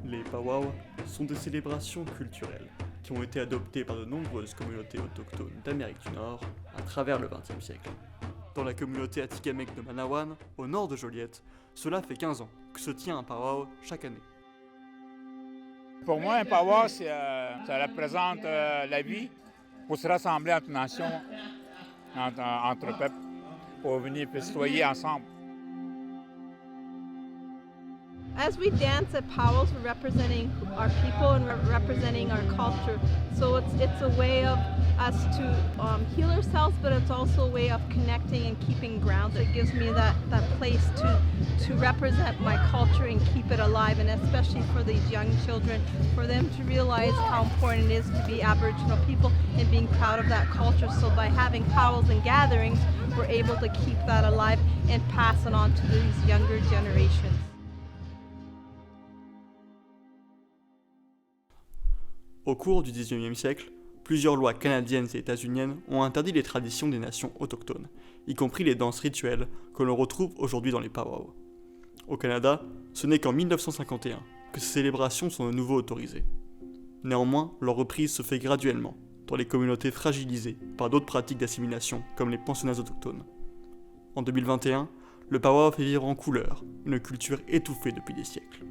Les powwows sont des célébrations culturelles qui ont été adoptées par de nombreuses communautés autochtones d'Amérique du Nord à travers le XXe siècle. Dans la communauté atikamekw de Manawan, au nord de Joliette, cela fait 15 ans que se tient un powwow chaque année. Pour moi, un powwow, ça représente la vie pour se rassembler entre nations, entre peuples, pour venir festoyer ensemble. As we dance at powwows, we're representing our people and we're representing our culture. So it's a way of us to heal ourselves, but it's also a way of connecting and keeping grounded. It gives me that place to represent my culture and keep it alive, and especially for these young children, for them to realize how important it is to be Aboriginal people and being proud of that culture. So by having powwows and gatherings, we're able to keep that alive and pass it on to these younger generations. Au cours du XIXe siècle, plusieurs lois canadiennes et états-uniennes ont interdit les traditions des nations autochtones, y compris les danses rituelles que l'on retrouve aujourd'hui dans les powwows. Au Canada, ce n'est qu'en 1951 que ces célébrations sont de nouveau autorisées. Néanmoins, leur reprise se fait graduellement, dans les communautés fragilisées par d'autres pratiques d'assimilation comme les pensionnats autochtones. En 2021, le powwow fait vivre en couleur une culture étouffée depuis des siècles.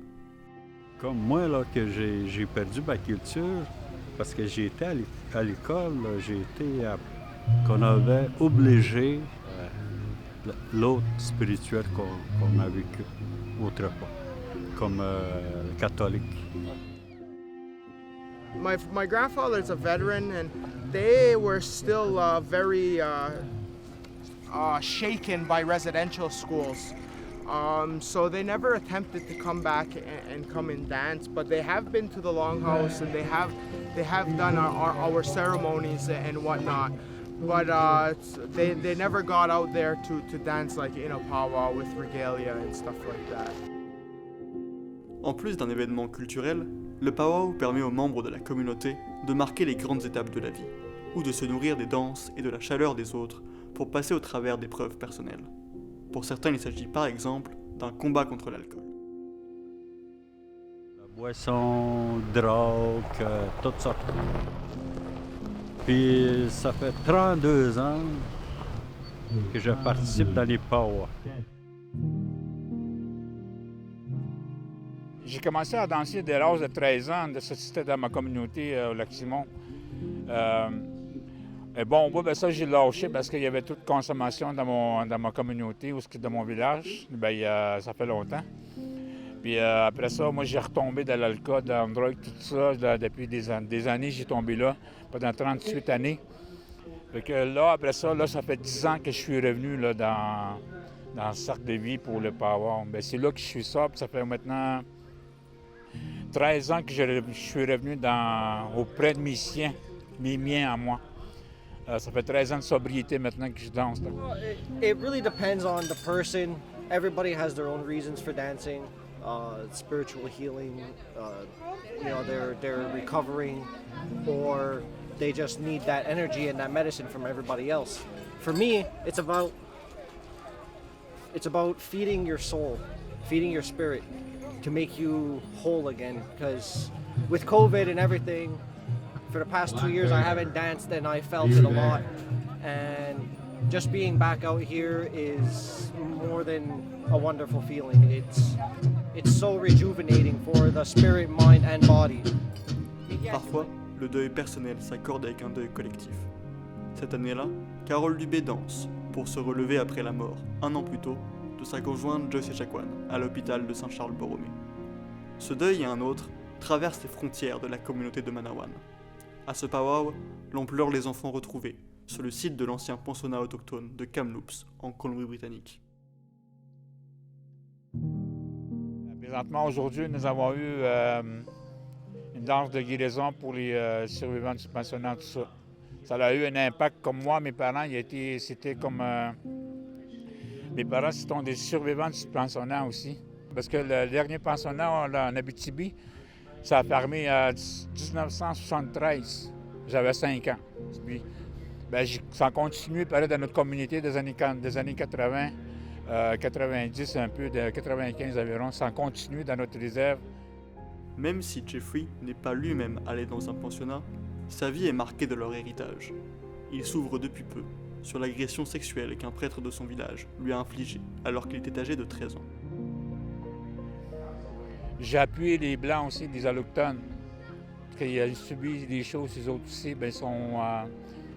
Comme moi, là, que j'ai perdu ma culture, parce que j'ai été à l'école, qu'on avait obligé l'autre spirituel qu'on a vécu autrefois, comme le catholique. My grandfather's a veteran, and they were still very shaken by residential schools. So they never attempted to come back and come and dance, but they have been to the Longhouse and they have done our ceremonies and whatnot. But they never got out there to dance like in a powwow with regalia and stuff like that. En plus d'un événement culturel, le powwow permet aux membres de la communauté de marquer les grandes étapes de la vie, ou de se nourrir des danses et de la chaleur des autres pour passer au travers d'épreuves personnelles. Pour certains, il s'agit par exemple d'un combat contre l'alcool. La boisson, drogue, toutes sortes. Puis ça fait 32 ans que je participe dans les powwows. J'ai commencé à danser dès l'âge de 13 ans, c'était dans ma communauté au Lac-Simon. Et bon, ça j'ai lâché parce qu'il y avait toute consommation dans ma communauté, dans mon village. Ça fait longtemps. Puis après ça, moi j'ai retombé dans l'alcool, dans la drogue, tout ça. Depuis des années, j'ai tombé là, pendant 38 années. Fait que là, après ça, ça fait 10 ans que je suis revenu là, dans le cercle de vie pour le powwow. C'est là que je suis ça, puis ça fait maintenant 13 ans que je suis revenu auprès de mes siens, mes miens à moi. Ça fait 13 ans de sobriété maintenant que je danse. Well, it really depends on the person. Everybody has their own reasons for dancing. Spiritual healing, they're recovering, or they just need that energy and that medicine from everybody else. For me, it's about feeding your soul, feeding your spirit to make you whole again. Because with COVID and everything, for the past 2 years I haven't danced and I felt it a lot, and just being back out here is more than a wonderful feeling. It's so rejuvenating for the spirit, mind and body. Parfois, le deuil personnel s'accorde avec un deuil collectif. Cette année-là, Carole Dubé danse pour se relever après la mort, 1 an plus tôt, de sa conjointe Joyce Echaquan à l'hôpital de Saint-Charles-Borromée. Ce deuil et un autre traversent les frontières de la communauté de Manawan. À ce powwow, l'on pleure les enfants retrouvés sur le site de l'ancien pensionnat autochtone de Kamloops, en Colombie-Britannique. Présentement, aujourd'hui, nous avons eu une danse de guérison pour les survivants du pensionnat, tout ça. Ça a eu un impact comme moi, mes parents, c'était comme... mes parents, c'était des survivants du pensionnat aussi. Parce que le dernier pensionnat en Abitibi, ça a fermé en 1973. J'avais 5 ans. Puis, ça a continué par là dans notre communauté des années 80, 90, un peu de 95 environ. Ça a continué dans notre réserve Même si Jeffrey n'est pas lui-même allé dans un pensionnat, sa vie est marquée de leur héritage. Il s'ouvre depuis peu sur l'agression sexuelle qu'un prêtre de son village lui a infligée alors qu'il était âgé de 13 ans. J'ai appuyé les Blancs aussi, les Autochtones, qui ont subi des choses, ces autres aussi, bien, sont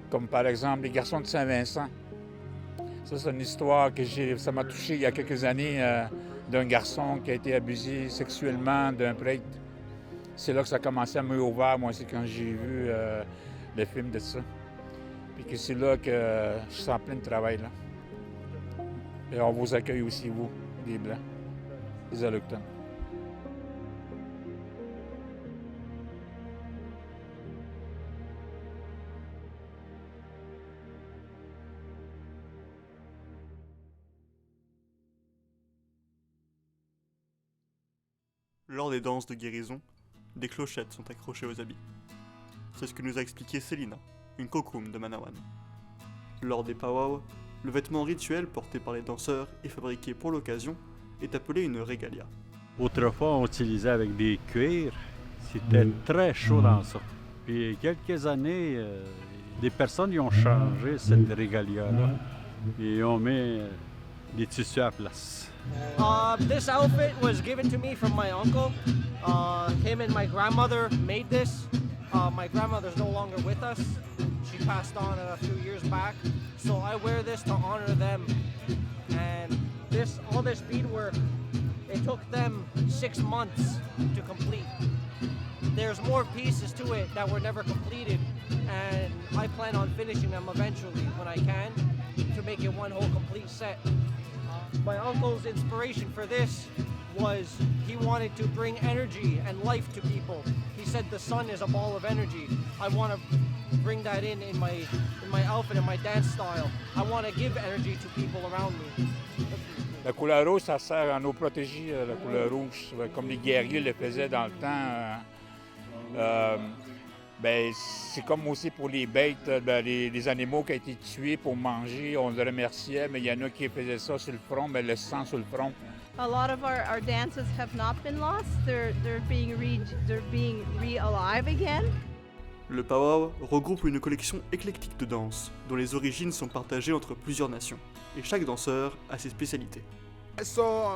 comme par exemple les garçons de Saint-Vincent. Ça, c'est une histoire que ça m'a touché il y a quelques années d'un garçon qui a été abusé sexuellement d'un prêtre. C'est là que ça a commencé à me ouvrir, moi aussi, quand j'ai vu le film de ça. Puis que c'est là que je suis en plein de travail, là. Et on vous accueille aussi, vous, les Blancs, les Autochtones. Lors des danses de guérison, des clochettes sont accrochées aux habits. C'est ce que nous a expliqué Selina, une kokum de Manawan. Lors des powwows, le vêtement rituel porté par les danseurs et fabriqué pour l'occasion est appelé une regalia. Autrefois, on utilisait avec des cuirs. C'était très chaud dans ça. Puis quelques années, des personnes y ont changé cette régalia-là. Et on met des tissus à la place. This outfit was given to me from my uncle. Him and my grandmother made this. My grandmother's no longer with us. She passed on a few years back. So I wear this to honor them. And all this beadwork, it took them 6 months to complete. There's more pieces to it that were never completed. And I plan on finishing them eventually when I can to make it one whole complete set. My uncle's inspiration for this was he wanted to bring energy and life to people. He said the sun is a ball of energy. I want to bring that in my outfit and my dance style. I want to give energy to people around me. La couleur rouge, ça sert à nous protéger, la couleur rouge, comme les guerriers le faisaient dans le temps. Ben, c'est comme aussi pour les bêtes, les animaux qui ont été tués pour manger, on les remerciait, mais il y en a qui faisaient ça sur le front, mais le sang sur le front. A lot of our dances have not been lost. They're being re-alive again. Le powwow regroupe une collection éclectique de danses, dont les origines sont partagées entre plusieurs nations, et chaque danseur a ses spécialités. So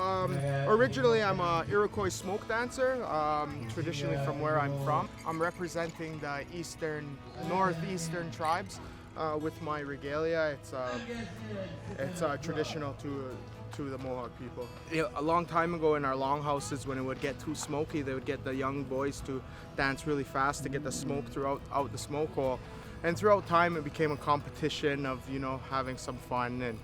originally I'm a Iroquois smoke dancer, traditionally from where I'm from. I'm representing the northeastern tribes with my regalia. It's traditional to the Mohawk people. A long time ago in our longhouses, when it would get too smoky, they would get the young boys to dance really fast to get the smoke out the smoke hole. And throughout time, it became a competition of, having some fun. And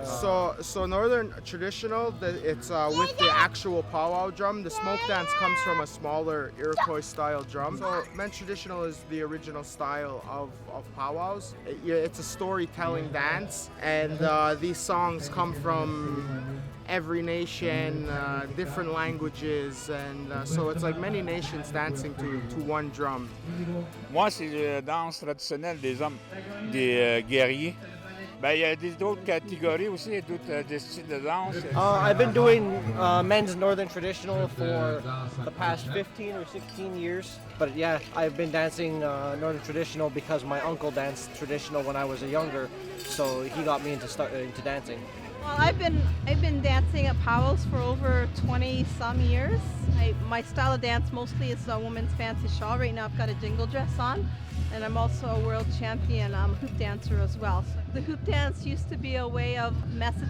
so Northern traditional, it's with the actual powwow drum. The smoke dance comes from a smaller Iroquois-style drum. So men's traditional is the original style of powwows. It's a storytelling dance, and these songs come from every nation, different languages, and so it's like many nations dancing to one drum. Moi, c'est la danse traditionnelle des hommes, des guerriers. Ben, il y a d'autres catégories aussi, d'autres styles de danse. I've been doing men's northern traditional for the past 15 or 16 years. But yeah, I've been dancing northern traditional because my uncle danced traditional when I was younger, so he got me into dancing. Well, I've been dancing at powwows for over 20 some years. My style of dance mostly is a woman's fancy shawl. Right now I've got a jingle dress on, and I'm also a world champion hoop dancer as well. So the hoop dance used to be a way of messages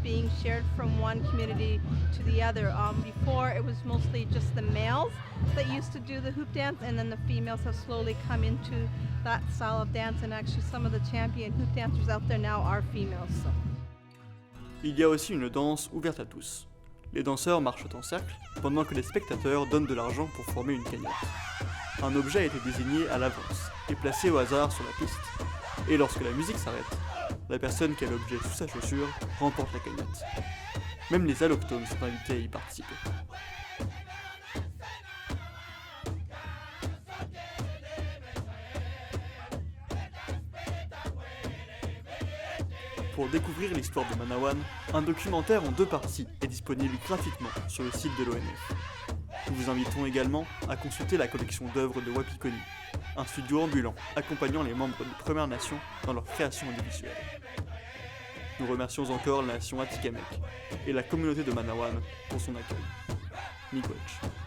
being shared from one community to the other. Before it was mostly just the males that used to do the hoop dance, and then the females have slowly come into that style of dance, and actually some of the champion hoop dancers out there now are females. So. Il y a aussi une danse ouverte à tous. Les danseurs marchent en cercle pendant que les spectateurs donnent de l'argent pour former une cagnotte. Un objet a été désigné à l'avance et placé au hasard sur la piste. Et lorsque la musique s'arrête, la personne qui a l'objet sous sa chaussure remporte la cagnotte. Même les allochtones sont invités à y participer. Pour découvrir l'histoire de Manawan, un documentaire en 2 parties est disponible gratuitement sur le site de l'ONF. Nous vous invitons également à consulter la collection d'œuvres de Wapikoni, un studio ambulant accompagnant les membres des Premières Nations dans leur création audiovisuelle. Nous remercions encore la nation Atikamekw et la communauté de Manawan pour son accueil. Miigwech.